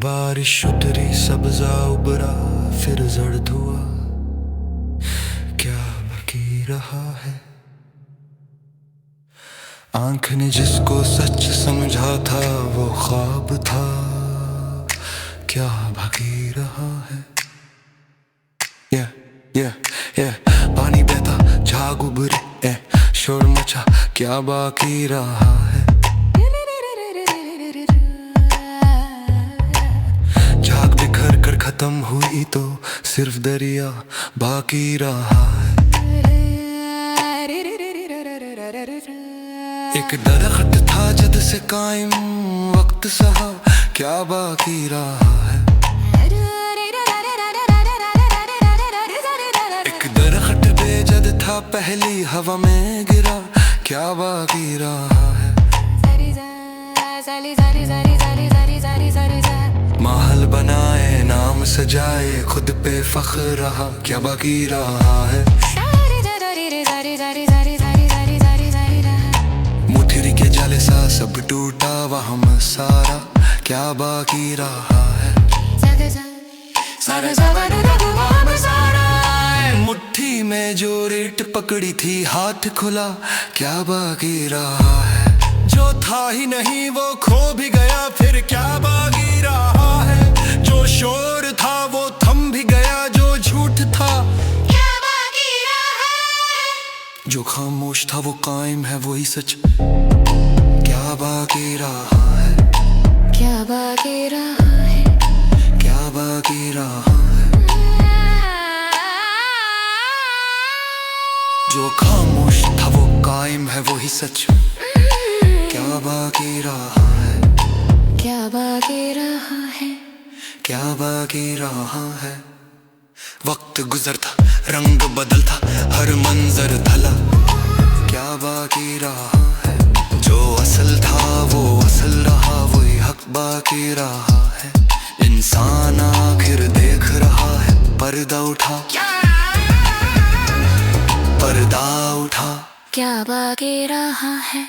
बारिश उतरी सब्जा उबरा फिर जर्द हुआ, क्या बाकी रहा है। आंख ने जिसको सच समझा था वो ख्वाब था, क्या बाकी रहा है। पानी बहता झाग उभरे शोर मचा, क्या बाकी रहा है। झाग बिखर कर खत्म हुई तो सिर्फ दरिया बाकी रहा है। एक दरख्त था जद से कायम वक्त सहा, क्या बाकी रहा है। एक दरख्त बेजद था पहली हवा में गिरा, क्या बाकी रहा है। महल बनाए नाम सजाए खुद पे फख्र रहा, क्या बाकी रहा है। मुठरी के जाले सा सब टूटा वहाँ सारा, क्या बाकी रहा है। मुट्ठी में जो रेत पकड़ी थी हाथ खुला, क्या बाकी रहा है। जो था ही नहीं वो खो भी गया, फिर क्या बाकी रहा है। जो शोर था वो थम भी गया, जो झूठ था क्या बाकी रहा है। जो खामोश था वो कायम है वही सच, क्या बाकी रहा है। क्या बाकी रहा है। क्या बाकी रहा है। जो खामोश था वो कायम है वही सच, क्या बाकी रहा है। क्या बाकी रहा है। क्या बाकी रहा है। वक्त गुजरता रंग बदलता हर मंजर ढला, क्या बाकी रहा है। जो असल था वो असल रहा, वही हक बाकी रहा है। इंसान आखिर देख रहा है, पर्दा उठा, पर्दा उठा, क्या बाकी रहा है।